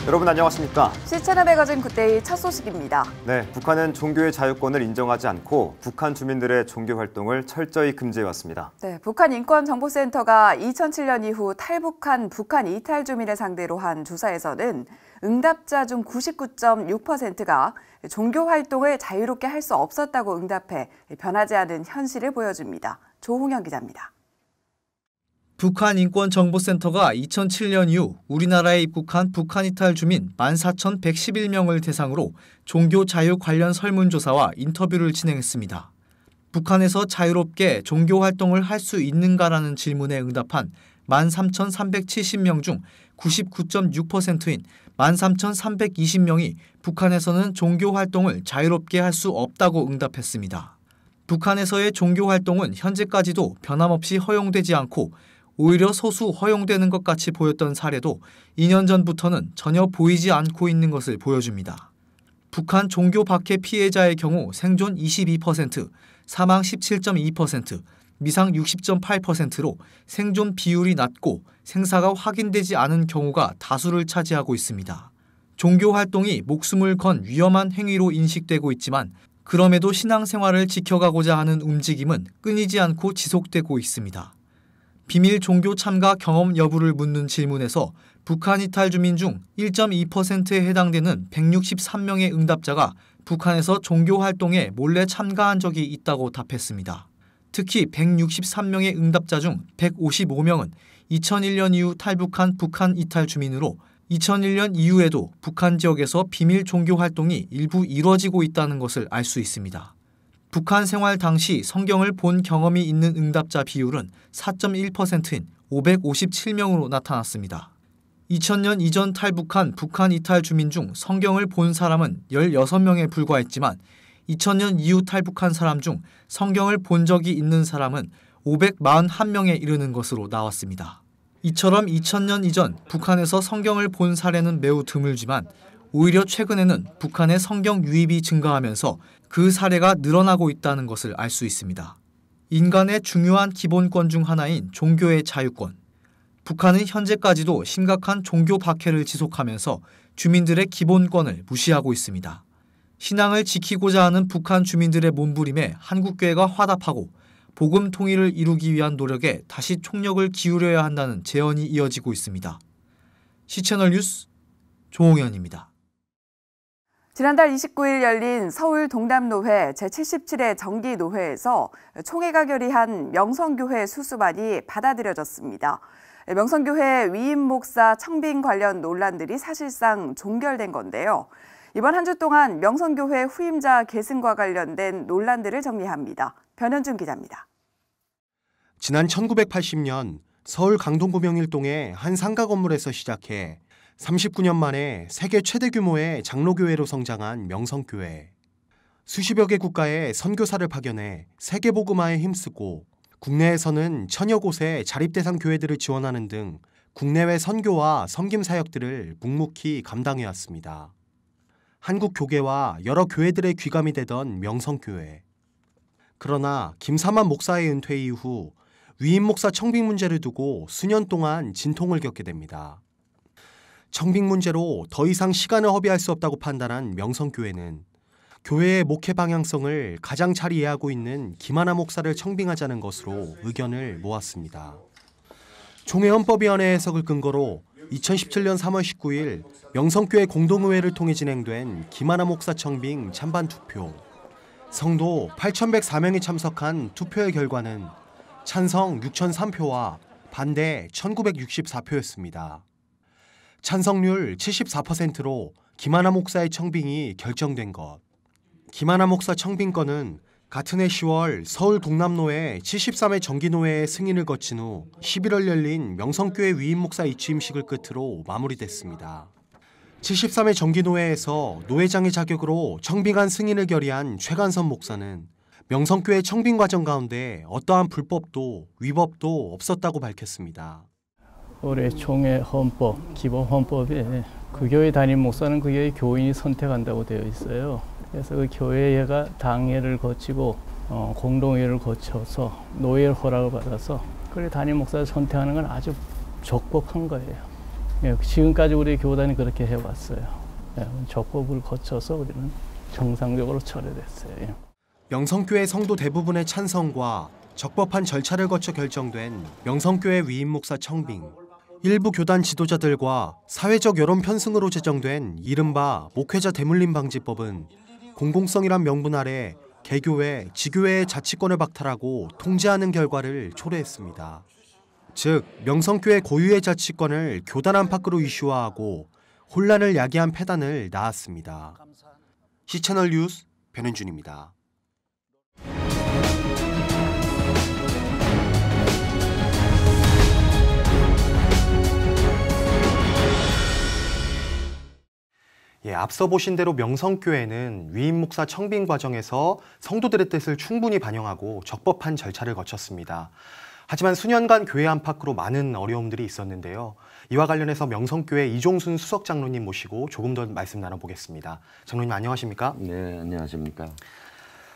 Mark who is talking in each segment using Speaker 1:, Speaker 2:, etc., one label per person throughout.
Speaker 1: 여러분 안녕하십니까?
Speaker 2: 시체나 매거진 굿데이 첫 소식입니다.
Speaker 1: 네, 북한은 종교의 자유권을 인정하지 않고 북한 주민들의 종교 활동을 철저히 금지해왔습니다.
Speaker 2: 네, 북한 인권정보센터가 2007년 이후 탈북한 북한 이탈 주민을 상대로 한 조사에서는 응답자 중 99.6%가 종교 활동을 자유롭게 할 수 없었다고 응답해 변하지 않은 현실을 보여줍니다. 조홍현 기자입니다.
Speaker 3: 북한 인권정보센터가 2007년 이후 우리나라에 입국한 북한 이탈 주민 14,111명을 대상으로 종교 자유 관련 설문조사와 인터뷰를 진행했습니다. 북한에서 자유롭게 종교 활동을 할 수 있는가라는 질문에 응답한 13,370명 중 99.6%인 13,320명이 북한에서는 종교 활동을 자유롭게 할 수 없다고 응답했습니다. 북한에서의 종교 활동은 현재까지도 변함없이 허용되지 않고 오히려 소수 허용되는 것 같이 보였던 사례도 2년 전부터는 전혀 보이지 않고 있는 것을 보여줍니다. 북한 종교 박해 피해자의 경우 생존 22%, 사망 17.2%, 미상 60.8%로 생존 비율이 낮고 생사가 확인되지 않은 경우가 다수를 차지하고 있습니다. 종교 활동이 목숨을 건 위험한 행위로 인식되고 있지만 그럼에도 신앙생활을 지켜가고자 하는 움직임은 끊이지 않고 지속되고 있습니다. 비밀 종교 참가 경험 여부를 묻는 질문에서 북한 이탈 주민 중 1.2%에 해당되는 163명의 응답자가 북한에서 종교 활동에 몰래 참가한 적이 있다고 답했습니다. 특히 163명의 응답자 중 155명은 2001년 이후 탈북한 북한 이탈 주민으로 2001년 이후에도 북한 지역에서 비밀 종교 활동이 일부 이뤄지고 있다는 것을 알 수 있습니다. 북한 생활 당시 성경을 본 경험이 있는 응답자 비율은 4.1%인 557명으로 나타났습니다. 2000년 이전 탈북한 북한 이탈 주민 중 성경을 본 사람은 16명에 불과했지만 2000년 이후 탈북한 사람 중 성경을 본 적이 있는 사람은 541명에 이르는 것으로 나왔습니다. 이처럼 2000년 이전 북한에서 성경을 본 사례는 매우 드물지만 오히려 최근에는 북한의 성경 유입이 증가하면서 그 사례가 늘어나고 있다는 것을 알 수 있습니다. 인간의 중요한 기본권 중 하나인 종교의 자유권. 북한은 현재까지도 심각한 종교 박해를 지속하면서 주민들의 기본권을 무시하고 있습니다. 신앙을 지키고자 하는 북한 주민들의 몸부림에 한국교회가 화답하고 복음 통일을 이루기 위한 노력에 다시 총력을 기울여야 한다는 제언이 이어지고 있습니다. 시채널 뉴스 조홍현입니다.
Speaker 2: 지난달 29일 열린 서울 동남노회 제77회 정기노회에서 총회가 결의한 명성교회 수수반이 받아들여졌습니다. 명성교회 위임 목사 청빙 관련 논란들이 사실상 종결된 건데요. 이번 한 주 동안 명성교회 후임자 계승과 관련된 논란들을 정리합니다. 변현준 기자입니다.
Speaker 4: 지난 1980년 서울 강동구명일동의 한 상가 건물에서 시작해 39년 만에 세계 최대 규모의 장로교회로 성장한 명성교회. 수십여 개 국가의 선교사를 파견해 세계 복음화에 힘쓰고 국내에서는 천여 곳의 자립대상 교회들을 지원하는 등 국내외 선교와 섬김 사역들을 묵묵히 감당해왔습니다. 한국 교계와 여러 교회들의 귀감이 되던 명성교회. 그러나 김삼환 목사의 은퇴 이후 위임 목사 청빙 문제를 두고 수년 동안 진통을 겪게 됩니다. 청빙 문제로 더 이상 시간을 허비할 수 없다고 판단한 명성교회는 교회의 목회 방향성을 가장 잘 이해하고 있는 김하나 목사를 청빙하자는 것으로 의견을 모았습니다. 총회헌법위원회 해석을 근거로 2017년 3월 19일 명성교회 공동의회를 통해 진행된 김하나 목사 청빙 찬반 투표. 성도 8,104명이 참석한 투표의 결과는 찬성 6,003표와 반대 1,964표였습니다. 찬성률 74%로 김하나 목사의 청빙이 결정된 것. 김하나 목사 청빙건은 같은 해 10월 서울 동남노회 73회 정기노회의 승인을 거친 후 11월 열린 명성교회 위임 목사 이취임식을 끝으로 마무리됐습니다. 73회 정기노회에서 노회장의 자격으로 청빙안 승인을 결의한 최간선 목사는 명성교회 청빙 과정 가운데 어떠한 불법도 위법도 없었다고 밝혔습니다.
Speaker 5: 올해 총회 헌법, 기본 헌법에 그 교회 담임 목사는 그 교회 교인이 선택한다고 되어 있어요. 그래서 그 교회가 당회를 거치고 공동회를 거쳐서 노회를 허락을 받아서 그래 담임 목사를 선택하는 건 아주 적법한 거예요. 예, 지금까지 우리 교단이 그렇게 해왔어요. 예, 적법을 거쳐서 우리는 정상적으로 철회됐어요. 예.
Speaker 4: 명성교회 성도 대부분의 찬성과 적법한 절차를 거쳐 결정된 명성교회 위임 목사 청빙. 일부 교단 지도자들과 사회적 여론 편승으로 제정된 이른바 목회자 대물림 방지법은 공공성이란 명분 아래 개교회, 지교회의 자치권을 박탈하고 통제하는 결과를 초래했습니다. 즉, 명성교회 고유의 자치권을 교단 안팎으로 이슈화하고 혼란을 야기한 폐단을 낳았습니다. 시채널 뉴스 변현준입니다. 앞서 보신 대로 명성교회는 위임 목사 청빙 과정에서 성도들의 뜻을 충분히 반영하고 적법한 절차를 거쳤습니다. 하지만 수년간 교회 안팎으로 많은 어려움들이 있었는데요. 이와 관련해서 명성교회 이종순 수석 장로님 모시고 조금 더 말씀 나눠보겠습니다. 장로님 안녕하십니까?
Speaker 6: 네, 안녕하십니까?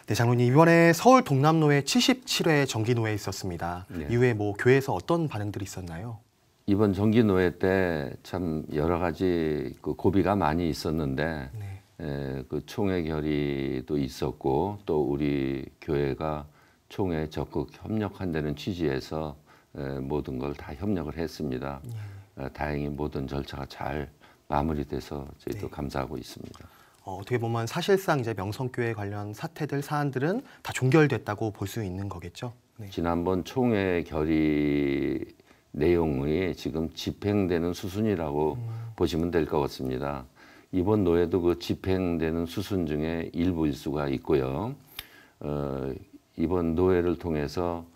Speaker 4: 네, 장로님 이번에 서울 동남로에 77회 정기노회에 있었습니다.
Speaker 6: 네.
Speaker 4: 이후에 교회에서 어떤 반응들이 있었나요?
Speaker 6: 이번 정기노회 때 참 여러 가지 그 고비가 많이 있었는데 그 총회 결의도 있었고 또 우리 교회가 총회에 적극 협력한다는 취지에서 모든 걸 다 협력을 했습니다. 다행히 모든 절차가 잘 마무리돼서 저희도 감사하고 있습니다.
Speaker 4: 어떻게 보면 사실상 이제 명성교회 관련 사태들, 사안들은 다 종결됐다고 볼 수 있는 거겠죠? 네.
Speaker 6: 지난번 총회 결의 내용이 지금 집행되는 수순이라고 보시면 될 것 같습니다. 이번 노회도 그 집행되는 수순 중에 일부 일수가 있고요. 이번 노회를 통해서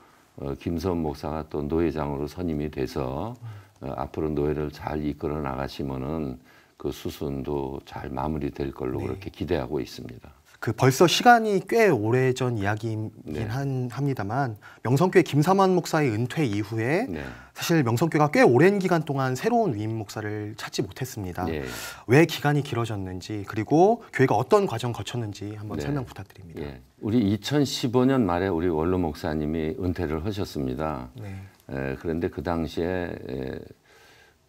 Speaker 6: 김선 목사가 또 노회장으로 선임이 돼서 앞으로 노회를 잘 이끌어 나가시면은 그 수순도 잘 마무리될 걸로 그렇게 기대하고 있습니다.
Speaker 4: 벌써 시간이 꽤 오래전 이야기이긴 합니다만 명성교회 김삼환 목사의 은퇴 이후에 사실 명성교회가 꽤 오랜 기간 동안 새로운 위임 목사를 찾지 못했습니다. 왜 기간이 길어졌는지 그리고 교회가 어떤 과정 거쳤는지 한번 설명 부탁드립니다.
Speaker 6: 우리 2015년 말에 우리 원로 목사님이 은퇴를 하셨습니다. 그런데 그 당시에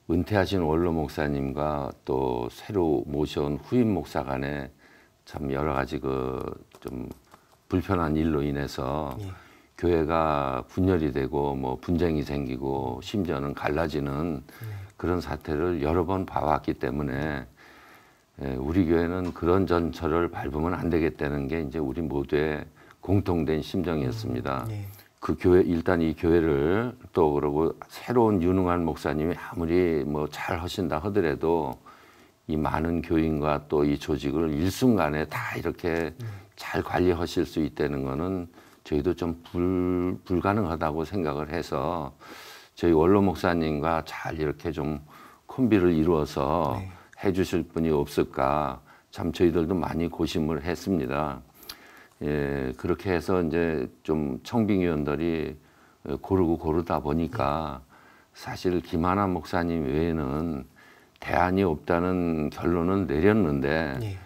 Speaker 6: 은퇴하신 원로 목사님과 또 새로 모셔온 후임 목사 간에 참 여러 가지 좀 불편한 일로 인해서 교회가 분열이 되고 뭐 분쟁이 생기고 심지어는 갈라지는 그런 사태를 여러 번 봐왔기 때문에 우리 교회는 그런 전철을 밟으면 안 되겠다는 게 이제 우리 모두의 공통된 심정이었습니다. 그 교회 일단 이 교회를 또 그러고 새로운 유능한 목사님이 아무리 뭐 잘 하신다 하더라도 이 많은 교인과 또 이 조직을 일순간에 다 이렇게 잘 관리하실 수 있다는 거는 저희도 좀 불가능하다고 생각을 해서 저희 원로 목사님과 잘 이렇게 좀 콤비를 이루어서 해주실 분이 없을까 참 저희들도 많이 고심을 했습니다. 그렇게 해서 이제 좀 청빙위원들이 고르다 보니까 사실 김하나 목사님 외에는 대안이 없다는 결론은 내렸는데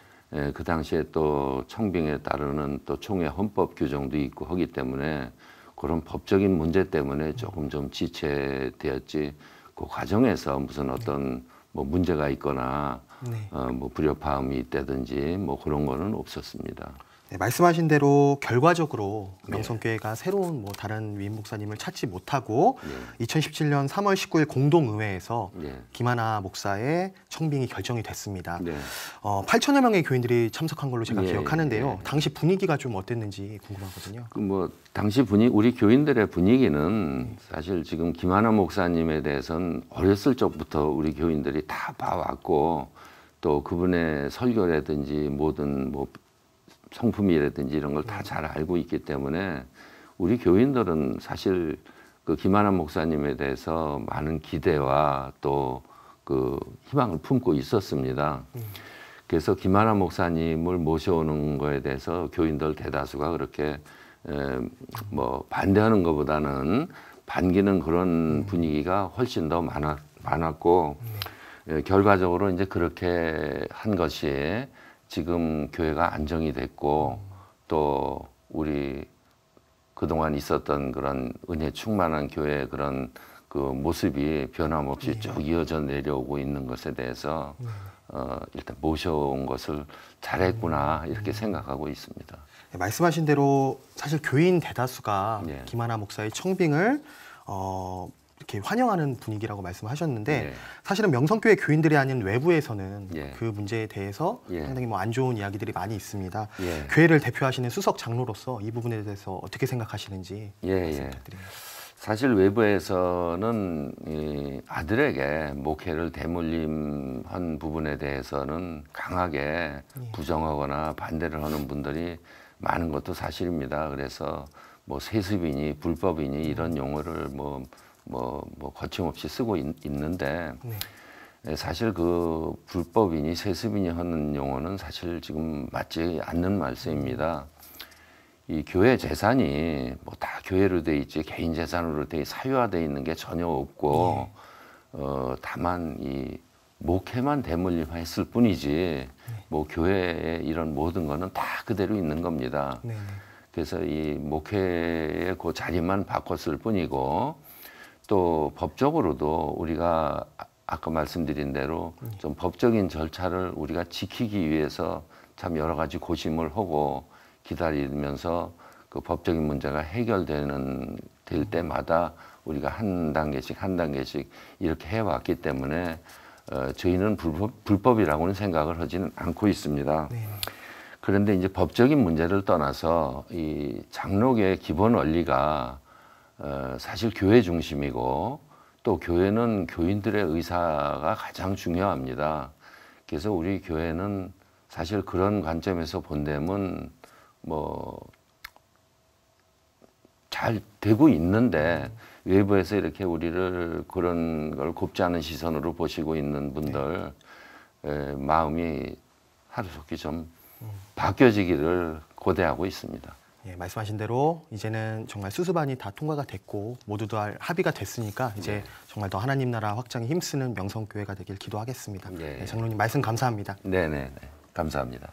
Speaker 6: 그 당시에 또 청빙에 따르는 또 총회 헌법 규정도 있고 하기 때문에 그런 법적인 문제 때문에 조금 좀 지체되었지 그 과정에서 무슨 어떤 뭐 문제가 있거나 뭐 불협화음이 있다든지 뭐 그런 거는 없었습니다.
Speaker 4: 말씀하신 대로 결과적으로 명성교회가 새로운 뭐 다른 위임 목사님을 찾지 못하고 2017년 3월 19일 공동의회에서 김하나 목사의 청빙이 결정이 됐습니다. 8천여 명의 교인들이 참석한 걸로 제가 기억하는데요. 당시 분위기가 좀 어땠는지 궁금하거든요.
Speaker 6: 뭐 당시 우리 교인들의 분위기는 사실 지금 김하나 목사님에 대해서는 어렸을 적부터 우리 교인들이 다 봐왔고 또 그분의 설교라든지 모든 뭐 성품이라든지 이런 걸 다 잘 알고 있기 때문에 우리 교인들은 사실 그 김하나 목사님에 대해서 많은 기대와 또 그 희망을 품고 있었습니다. 그래서 김하나 목사님을 모셔오는 거에 대해서 교인들 대다수가 그렇게 뭐 반대하는 것보다는 반기는 그런 분위기가 훨씬 더 많았고 결과적으로 이제 그렇게 한 것이 지금 교회가 안정이 됐고 또 우리 그동안 있었던 그런 은혜 충만한 교회의 그런 그 모습이 변함없이 쭉 이어져 내려오고 있는 것에 대해서 일단 모셔온 것을 잘했구나 이렇게 생각하고 있습니다.
Speaker 4: 네, 말씀하신 대로 사실 교인 대다수가
Speaker 6: 예.
Speaker 4: 김하나 목사의 청빙을 이렇게 환영하는 분위기라고 말씀하셨는데
Speaker 6: 예.
Speaker 4: 사실은 명성교회 교인들이 아닌 외부에서는
Speaker 6: 예.
Speaker 4: 그 문제에 대해서
Speaker 6: 예.
Speaker 4: 상당히 뭐 안 좋은 이야기들이 많이 있습니다.
Speaker 6: 예.
Speaker 4: 교회를 대표하시는 수석 장로로서 이 부분에 대해서 어떻게 생각하시는지
Speaker 6: 예,
Speaker 4: 말씀
Speaker 6: 예.
Speaker 4: 부탁드립니다.
Speaker 6: 사실 외부에서는 이 아들에게 목회를 대물림한 부분에 대해서는 강하게 부정하거나 반대를 하는 분들이 많은 것도 사실입니다. 그래서 뭐 세습이니 불법이니 이런 용어를 뭐 거침없이 쓰고 있는데 사실 그 불법이니 세습이니 하는 용어는 사실 지금 맞지 않는 말씀입니다. 이 교회 재산이 뭐 다 교회로 돼 있지 개인 재산으로 돼 사유화돼 있는 게 전혀 없고 다만 이 목회만 대물림했을 뿐이지 뭐 교회의 이런 모든 거는 다 그대로 있는 겁니다.
Speaker 4: 네.
Speaker 6: 그래서 이 목회의 그 자리만 바꿨을 뿐이고 또 법적으로도 우리가 아까 말씀드린 대로 좀 법적인 절차를 우리가 지키기 위해서 참 여러 가지 고심을 하고 기다리면서 그 법적인 문제가 될 때마다 우리가 한 단계씩 이렇게 해왔기 때문에 저희는 불법이라고는 생각을 하지는 않고 있습니다.
Speaker 4: 네.
Speaker 6: 그런데 이제 법적인 문제를 떠나서 이 장로교의 기본 원리가 사실 교회 중심이고 또 교회는 교인들의 의사가 가장 중요합니다. 그래서 우리 교회는 사실 그런 관점에서 본다면 뭐 잘 되고 있는데 외부에서 이렇게 우리를 그런 걸 곱지 않은 시선으로 보시고 있는 분들 마음이 하루속히 좀 바뀌어지기를 고대하고 있습니다.
Speaker 4: 예, 말씀하신 대로 이제는 정말 수습안이 다 통과가 됐고 모두 다 합의가 됐으니까 이제 정말 더 하나님 나라 확장에 힘쓰는 명성교회가 되길 기도하겠습니다.
Speaker 6: 예.
Speaker 4: 네, 장로님 말씀 감사합니다.
Speaker 6: 네네, 감사합니다.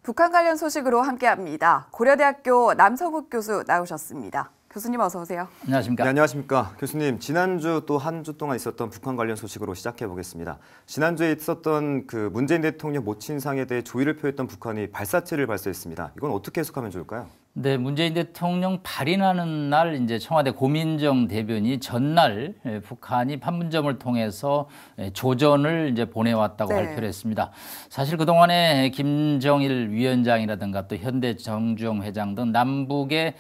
Speaker 2: 북한 관련 소식으로 함께합니다. 고려대학교 남성욱 교수 나오셨습니다. 교수님 어서 오세요.
Speaker 7: 안녕하십니까.
Speaker 1: 네, 안녕하십니까. 교수님, 지난주 또 한 주 동안 있었던 북한 관련 소식으로 시작해 보겠습니다. 지난주에 있었던 그 문재인 대통령 모친상에 대해 조의를 표했던 북한이 발사체를 발사했습니다. 이건 어떻게 해석하면 좋을까요?
Speaker 7: 네, 문재인 대통령 발인하는 날 이제 청와대 고민정 대변이 전날 북한이 판문점을 통해서 조전을 이제 보내왔다고 발표를 했습니다. 사실 그동안에 김정일 위원장이라든가 또 현대 정주영 회장 등 남북의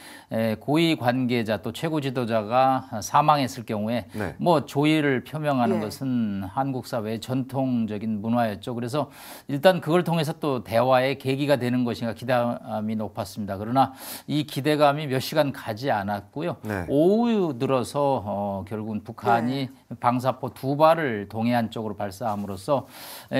Speaker 7: 고위 관계자 또 최고 지도자가 사망했을 경우에 뭐 조의를 표명하는 것은 한국 사회의 전통적인 문화였죠. 그래서 일단 그걸 통해서 또 대화의 계기가 되는 것인가 기대감이 높았습니다. 그러나 이 기대감이 몇 시간 가지 않았고요. 오후 들어서 결국은 북한이 방사포 2발을 동해안 쪽으로 발사함으로써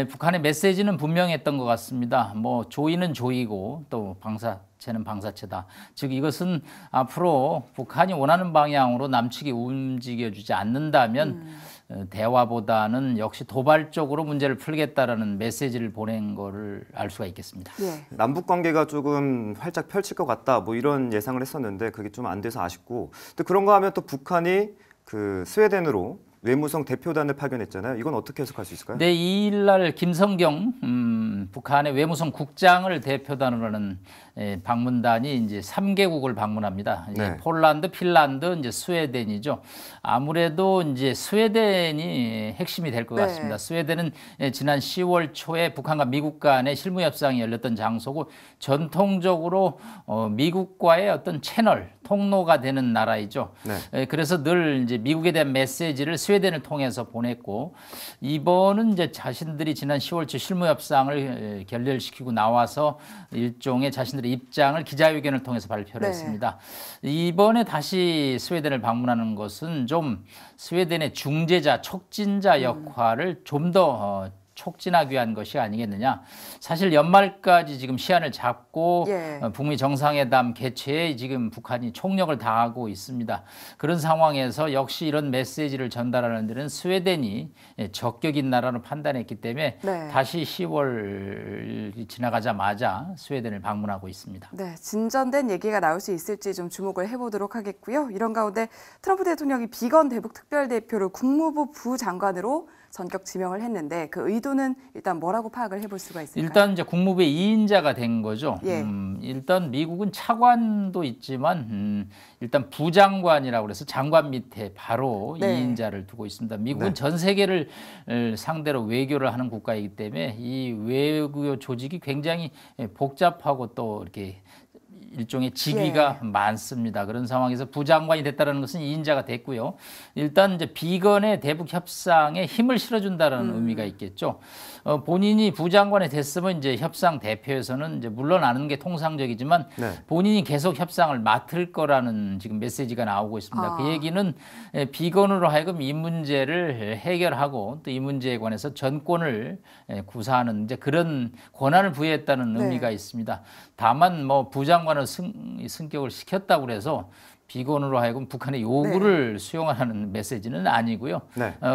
Speaker 7: 북한의 메시지는 분명했던 것 같습니다. 뭐 조의는 조의고 또 방사체는 방사체다. 즉 이것은 앞으로 북한이 원하는 방향으로 남측이 움직여주지 않는다면 대화보다는 역시 도발적으로 문제를 풀겠다라는 메시지를 보낸 거를 알 수가 있겠습니다.
Speaker 1: 남북 관계가 조금 활짝 펼칠 것 같다 뭐 이런 예상을 했었는데 그게 좀 안 돼서 아쉽고 또 그런가 하면 또 북한이 그 스웨덴으로 외무성 대표단을 파견했잖아요. 이건 어떻게 해석할 수 있을까요?
Speaker 7: 네, 2일날 김성경 북한의 외무성 국장을 대표단으로 하는 방문단이 이제 3개국을 방문합니다. 이제 폴란드, 핀란드, 이제 스웨덴이죠. 아무래도 이제 스웨덴이 핵심이 될 것 같습니다. 스웨덴은 지난 10월 초에 북한과 미국 간의 실무 협상이 열렸던 장소고 전통적으로 미국과의 어떤 채널, 통로가 되는 나라이죠. 그래서 늘 이제 미국에 대한 메시지를 스웨덴을 통해서 보냈고 이번은 이제 자신들이 지난 10월 초 실무 협상을 결렬시키고 나와서 일종의 자신들의 입장을 기자회견을 통해서 발표를 했습니다. 이번에 다시 스웨덴을 방문하는 것은 좀 스웨덴의 중재자, 촉진자 역할을 좀 더 촉진하기 위한 것이 아니겠느냐. 사실 연말까지 지금 시한을 잡고 북미 정상회담 개최에 지금 북한이 총력을 다하고 있습니다. 그런 상황에서 역시 이런 메시지를 전달하는 데는 스웨덴이 적격인 나라로 판단했기 때문에 다시 10월 지나가자마자 스웨덴을 방문하고 있습니다.
Speaker 2: 네, 진전된 얘기가 나올 수 있을지 좀 주목을 해보도록 하겠고요. 이런 가운데 트럼프 대통령이 비건 대북 특별대표를 국무부 부장관으로 전격 지명을 했는데 그 의도는 일단 뭐라고 파악을 해볼 수가 있을까요?
Speaker 7: 일단 이제 국무부의 2인자가 된 거죠. 일단 미국은 차관도 있지만 일단 부장관이라고 해서 장관 밑에 바로 2인자를 두고 있습니다. 미국은 전 세계를 상대로 외교를 하는 국가이기 때문에 이 외교 조직이 굉장히 복잡하고 또 이렇게 일종의 직위가 많습니다. 그런 상황에서 부장관이 됐다는 것은 2인자가 됐고요. 일단 이제 비건의 대북 협상에 힘을 실어준다는 의미가 있겠죠. 본인이 부장관이 됐으면 이제 협상 대표에서는 이제 물러나는 게 통상적이지만 본인이 계속 협상을 맡을 거라는 지금 메시지가 나오고 있습니다. 그 얘기는 비건으로 하여금 이 문제를 해결하고 또 이 문제에 관해서 전권을 구사하는 이제 그런 권한을 부여했다는 의미가 있습니다. 다만 뭐 부장관을 승격을 시켰다고 해서 비건으로 하여금 북한의 요구를 수용하는 메시지는 아니고요.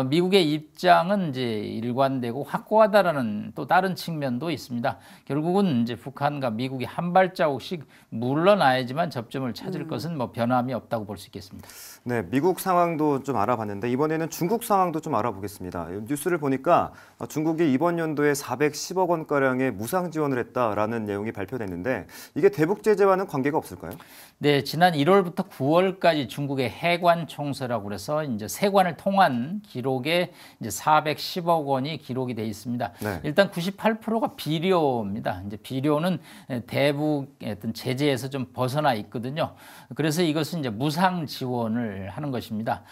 Speaker 7: 미국의 입장은 이제 일관되고 확고하다라는 또 다른 측면도 있습니다. 결국은 이제 북한과 미국이 한 발자국씩 물러나야지만 접점을 찾을 것은 뭐 변함이 없다고 볼 수 있겠습니다.
Speaker 1: 네, 미국 상황도 좀 알아봤는데 이번에는 중국 상황도 좀 알아보겠습니다. 뉴스를 보니까 중국이 이번 연도에 410억 원가량의 무상 지원을 했다라는 내용이 발표됐는데 이게 대북 제재와는 관계가 없을까요?
Speaker 7: 네, 지난 1월부터 9월까지 중국의 해관 총서라고 그래서 이제 세관을 통한 기록에 이제 410억 원이 기록이 돼 있습니다. 일단 98%가 비료입니다. 이제 비료는 대북의 어떤 제재에서 좀 벗어나 있거든요. 그래서 이것은 이제 무상 지원을 하는 것입니다.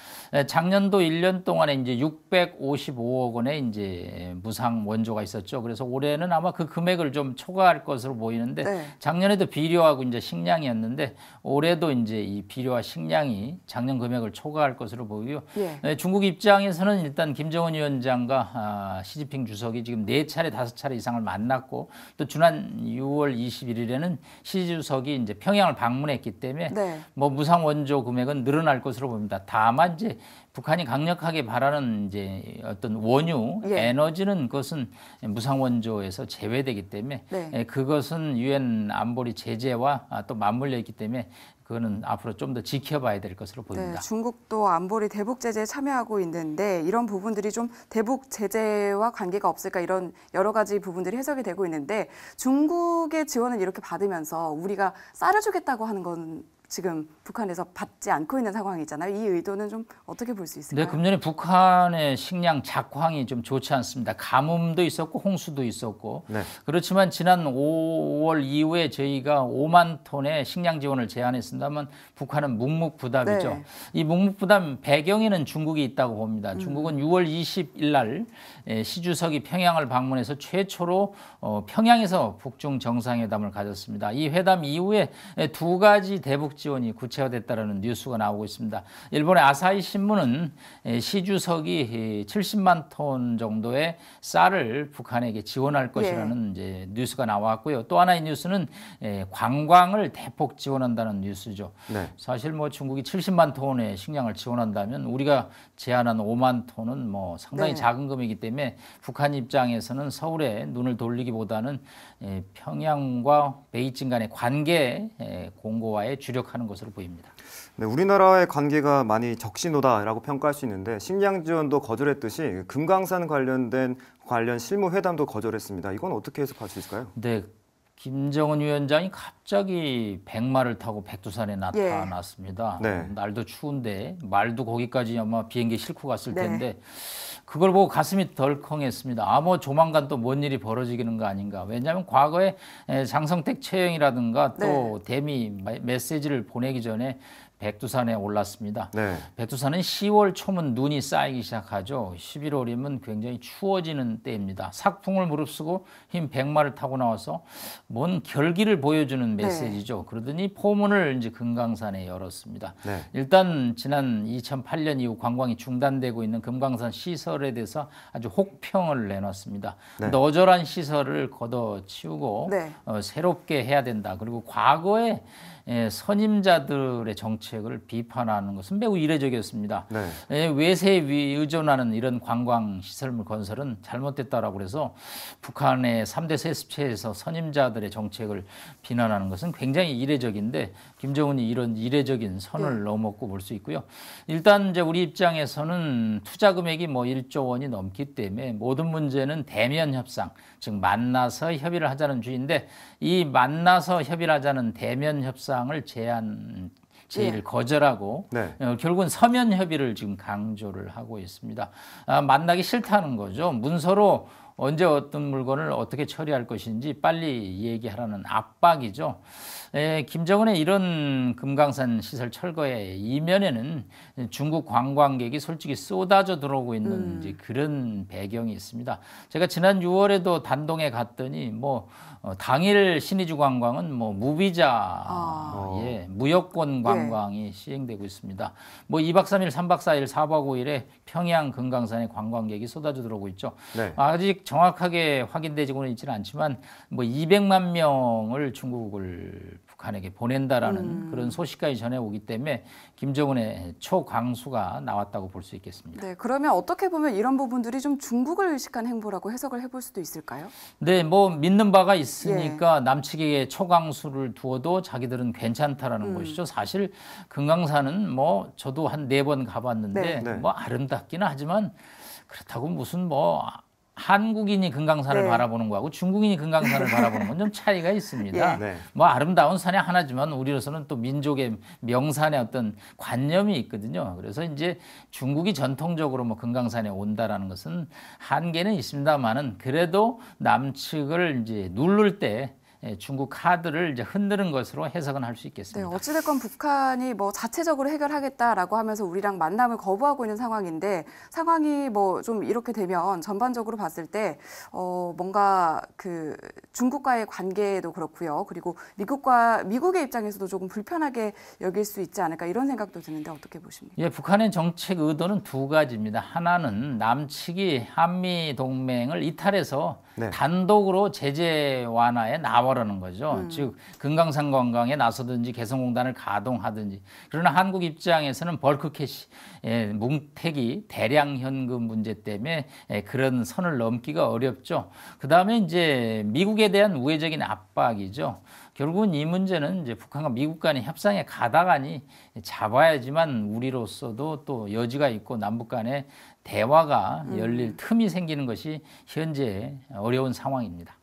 Speaker 7: 작년도 1년 동안에 이제 655억 원의 이제 무상 원조가 있었죠. 그래서 올해는 아마 그 금액을 좀 초과할 것으로 보이는데 작년에도 비료하고 이제 식량이었는데 올해도 이제 이 비료와 식량이 작년 금액을 초과할 것으로 보이고요. 중국 입장에서는 일단 김정은 위원장과 시진핑 주석이 지금 4차례, 5차례 이상을 만났고 또 지난 6월 21일에는 시 주석이 이제 평양을 방문했기 때문에 뭐 무상 원조 금액은 늘어날 것으로 보입니다. 다만 이제 북한이 강력하게 바라는 이제 어떤 원유, 에너지는 그것은 무상 원조에서 제외되기 때문에 그것은 유엔 안보리 제재와 또 맞물려 있기 때문에 그거는 앞으로 좀 더 지켜봐야 될 것으로 보입니다.
Speaker 2: 중국도 안보리 대북 제재에 참여하고 있는데 이런 부분들이 좀 대북 제재와 관계가 없을까 이런 여러 가지 부분들이 해석이 되고 있는데 중국의 지원을 이렇게 받으면서 우리가 쌀을 주겠다고 하는 건 지금 북한에서 받지 않고 있는 상황이잖아요. 이 의도는 좀 어떻게 볼 수 있을까요?
Speaker 7: 네, 금년에 북한의 식량 작황이 좀 좋지 않습니다. 가뭄도 있었고 홍수도 있었고 그렇지만 지난 5월 이후에 저희가 5만 톤의 식량 지원을 제안했습니다만 북한은 묵묵부답이죠. 이 묵묵부답 배경에는 중국이 있다고 봅니다. 중국은 6월 20일 날 시 주석이 평양을 방문해서 최초로 평양에서 북중 정상회담을 가졌습니다. 이 회담 이후에 2가지 대북 지원이 구체화됐다는 뉴스가 나오고 있습니다. 일본의 아사히 신문은 시 주석이 70만 톤 정도의 쌀을 북한에게 지원할 것이라는 이제 뉴스가 나왔고요. 또 하나의 뉴스는 관광을 대폭 지원한다는 뉴스죠. 사실 뭐 중국이 70만 톤의 식량을 지원한다면 우리가 제안한 5만 톤은 뭐 상당히 작은 금액이기 때문에 북한 입장에서는 서울에 눈을 돌리기보다는 평양과 베이징 간의 관계 공고화에 주력하는 것으로 보입니다.
Speaker 1: 네, 우리나라의 관계가 많이 적신호다라고 평가할 수 있는데 식량 지원도 거절했듯이 금강산 관련 실무 회담도 거절했습니다. 이건 어떻게 해석할 수 있을까요?
Speaker 7: 네. 김정은 위원장이 갑자기 백마를 타고 백두산에 나타났습니다. 날도 추운데 말도 거기까지 아마 비행기 싣고 갔을 텐데 그걸 보고 가슴이 덜컹했습니다. 뭐 조만간 또 뭔 일이 벌어지는 거 아닌가. 왜냐하면 과거에 장성택 최영이라든가 또 대미 메시지를 보내기 전에 백두산에 올랐습니다.
Speaker 1: 네.
Speaker 7: 백두산은 10월 초면 눈이 쌓이기 시작하죠. 11월이면 굉장히 추워지는 때입니다. 삭풍을 무릅쓰고 흰 백마를 타고 나와서 뭔 결기를 보여주는 메시지죠. 그러더니 포문을 이제 금강산에 열었습니다.
Speaker 1: 네.
Speaker 7: 일단 지난 2008년 이후 관광이 중단되고 있는 금강산 시설에 대해서 아주 혹평을 내놨습니다.
Speaker 1: 네.
Speaker 7: 너절한 시설을 걷어치우고
Speaker 2: 네.
Speaker 7: 새롭게 해야 된다. 그리고 과거에 선임자들의 정책을 비판하는 것은 매우 이례적이었습니다.
Speaker 1: 네.
Speaker 7: 외세에 의존하는 이런 관광 시설물 건설은 잘못됐다라고 그래서 북한의 3대 세습체에서 선임자들의 정책을 비난하는 것은 굉장히 이례적인데 김정은이 이런 이례적인 선을 넘었고 볼 수 있고요. 일단 이제 우리 입장에서는 투자 금액이 뭐 1조 원이 넘기 때문에 모든 문제는 대면 협상, 즉 만나서 협의를 하자는 주의인데 이 만나서 협의를 하자는 대면 협상을 제의를 거절하고
Speaker 1: 네.
Speaker 7: 결국은 서면 협의를 지금 강조를 하고 있습니다. 만나기 싫다는 거죠. 문서로 언제 어떤 물건을 어떻게 처리할 것인지 빨리 얘기하라는 압박이죠. 김정은의 이런 금강산 시설 철거의 이면에는 중국 관광객이 솔직히 쏟아져 들어오고 있는 이제 그런 배경이 있습니다. 제가 지난 6월에도 단동에 갔더니 뭐 당일 신의주 관광은 뭐 무비자 무여권 관광이 시행되고 있습니다. 뭐 2박 3일, 3박 4일, 4박 5일에 평양 금강산에 관광객이 쏟아져 들어오고 있죠.
Speaker 1: 네.
Speaker 7: 아직 정확하게 확인되지고는 있지는 않지만 뭐 200만 명을 중국을 북한에게 보낸다라는 그런 소식까지 전해오기 때문에 김정은의 초강수가 나왔다고 볼 수 있겠습니다.
Speaker 2: 네, 그러면 어떻게 보면 이런 부분들이 좀 중국을 의식한 행보라고 해석을 해볼 수도 있을까요?
Speaker 7: 네, 뭐 믿는 바가 있으니까 남측에게 초강수를 두어도 자기들은 괜찮다라는 것이죠. 사실 금강산은 뭐 저도 한 4번 가봤는데
Speaker 1: 네.
Speaker 7: 뭐 아름답기는 하지만 그렇다고 무슨 뭐 한국인이 금강산을 바라보는 거하고 중국인이 금강산을 바라보는 건 좀 차이가 있습니다.
Speaker 1: 네.
Speaker 7: 뭐 아름다운 산이 하나지만 우리로서는 또 민족의 명산의 어떤 관념이 있거든요. 그래서 이제 중국이 전통적으로 뭐 금강산에 온다라는 것은 한계는 있습니다만은 그래도 남측을 이제 누를 때 중국 카드를 이제 흔드는 것으로 해석은 할 수 있겠습니다.
Speaker 2: 네, 어찌됐건 북한이 뭐 자체적으로 해결하겠다라고 하면서 우리랑 만남을 거부하고 있는 상황인데 상황이 뭐 좀 이렇게 되면 전반적으로 봤을 때 뭔가 그 중국과의 관계도 그렇고요. 그리고 미국의 입장에서도 조금 불편하게 여길 수 있지 않을까 이런 생각도 드는데 어떻게 보십니까?
Speaker 7: 예, 북한의 정책 의도는 2가지입니다. 하나는 남측이 한미 동맹을 이탈해서 단독으로 제재 완화에 나와라는 거죠. 즉 금강산 관광에 나서든지 개성공단을 가동하든지. 그러나 한국 입장에서는 벌크캐시, 뭉태기, 대량 현금 문제 때문에 그런 선을 넘기가 어렵죠. 그다음에 이제 미국에 대한 우회적인 압박이죠. 결국은 이 문제는 이제 북한과 미국 간의 협상에 가다가니 잡아야지만 우리로서도 또 여지가 있고 남북 간의 대화가 열릴 틈이 생기는 것이 현재 어려운 상황입니다.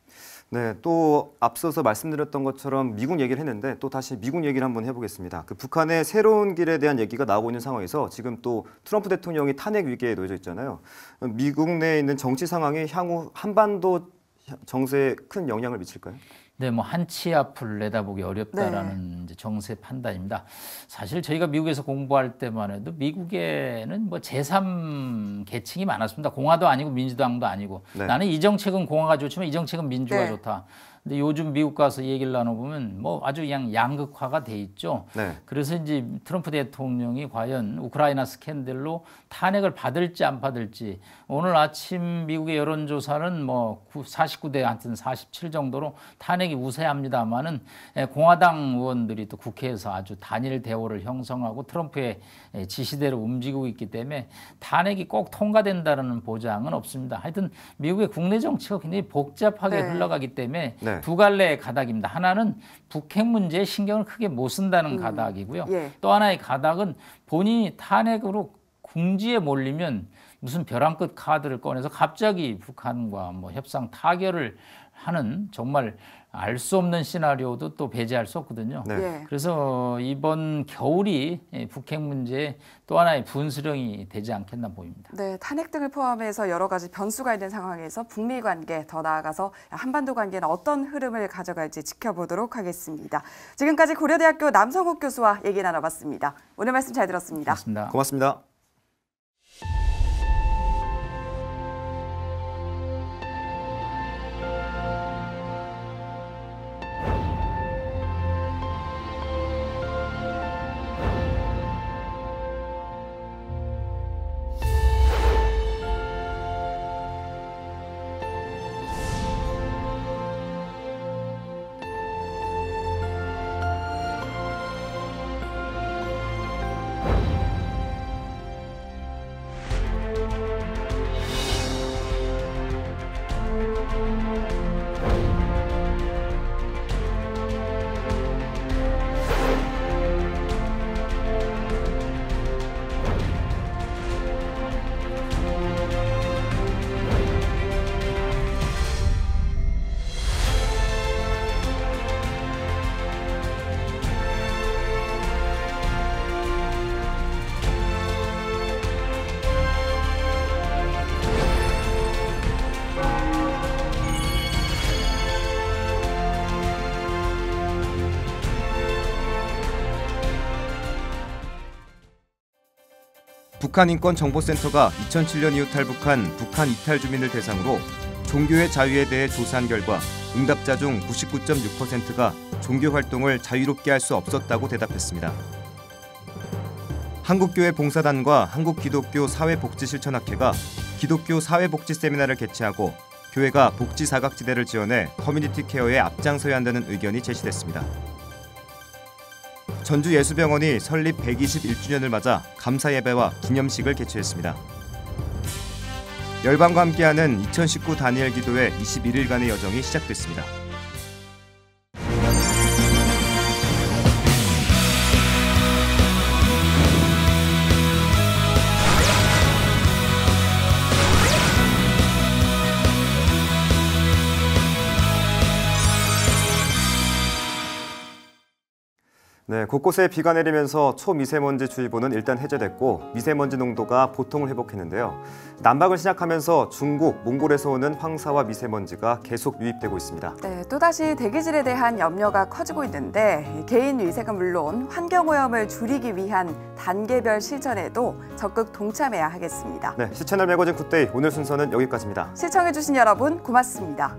Speaker 1: 네, 또 앞서서 말씀드렸던 것처럼 미국 얘기를 했는데 또 다시 미국 얘기를 한번 해보겠습니다. 그 북한의 새로운 길에 대한 얘기가 나오고 있는 상황에서 지금 또 트럼프 대통령이 탄핵 위기에 놓여져 있잖아요. 미국 내에 있는 정치 상황이 향후 한반도 정세에 큰 영향을 미칠까요?
Speaker 7: 네, 뭐 한치 앞을 내다보기 어렵다라는 이제 정세 판단입니다. 사실 저희가 미국에서 공부할 때만 해도 미국에는 뭐 제3 계층이 많았습니다. 공화도 아니고 민주당도 아니고 나는 이 정책은 공화가 좋지만 이 정책은 민주가 좋다. 근데 요즘 미국 가서 얘기를 나눠보면 뭐 아주 그냥 양극화가 돼 있죠. 그래서 이제 트럼프 대통령이 과연 우크라이나 스캔들로 탄핵을 받을지 안 받을지 오늘 아침 미국의 여론조사는 뭐 49대 하여튼 47 정도로 탄핵이 우세합니다만은 공화당 의원들이 또 국회에서 아주 단일 대오를 형성하고 트럼프의 지시대로 움직이고 있기 때문에 탄핵이 꼭 통과된다는 보장은 없습니다. 하여튼 미국의 국내 정치가 굉장히 복잡하게 흘러가기 때문에 2갈래의 가닥입니다. 하나는 북핵 문제에 신경을 크게 못 쓴다는 가닥이고요. 또 하나의 가닥은 본인이 탄핵으로 궁지에 몰리면 무슨 벼랑 끝 카드를 꺼내서 갑자기 북한과 뭐 협상 타결을 하는 정말 알 수 없는 시나리오도 또 배제할 수 없거든요.
Speaker 1: 네.
Speaker 2: 예.
Speaker 7: 그래서 이번 겨울이 북핵 문제의 또 하나의 분수령이 되지 않겠나 보입니다.
Speaker 2: 네, 탄핵 등을 포함해서 여러 가지 변수가 있는 상황에서 북미 관계, 더 나아가서 한반도 관계는 어떤 흐름을 가져갈지 지켜보도록 하겠습니다. 지금까지 고려대학교 남성욱 교수와 얘기 나눠봤습니다. 오늘 말씀 잘 들었습니다.
Speaker 7: 고맙습니다.
Speaker 1: 고맙습니다. 북한인권정보센터가 2007년 이후 탈북한 북한 이탈 주민을 대상으로 종교의 자유에 대해 조사한 결과 응답자 중 99.6%가 종교 활동을 자유롭게 할 수 없었다고 대답했습니다. 한국교회 봉사단과 한국기독교 사회복지실천학회가 기독교 사회복지 세미나를 개최하고 교회가 복지 사각지대를 지원해 커뮤니티 케어에 앞장서야 한다는 의견이 제시됐습니다. 전주예수병원이 설립 121주년을 맞아 감사 예배와 기념식을 개최했습니다. 열방과 함께하는 2019 다니엘 기도회 21일간의 여정이 시작됐습니다. 네, 곳곳에 비가 내리면서 초미세먼지 주의보는 일단 해제됐고 미세먼지 농도가 보통을 회복했는데요. 남방을 시작하면서 중국, 몽골에서 오는 황사와 미세먼지가 계속 유입되고 있습니다.
Speaker 2: 네, 또다시 대기질에 대한 염려가 커지고 있는데 개인 위생은 물론 환경오염을 줄이기 위한 단계별 실천에도 적극 동참해야 하겠습니다.
Speaker 1: 네, 시채널 매거진 굿데이 오늘 순서는 여기까지입니다.
Speaker 2: 시청해주신 여러분 고맙습니다.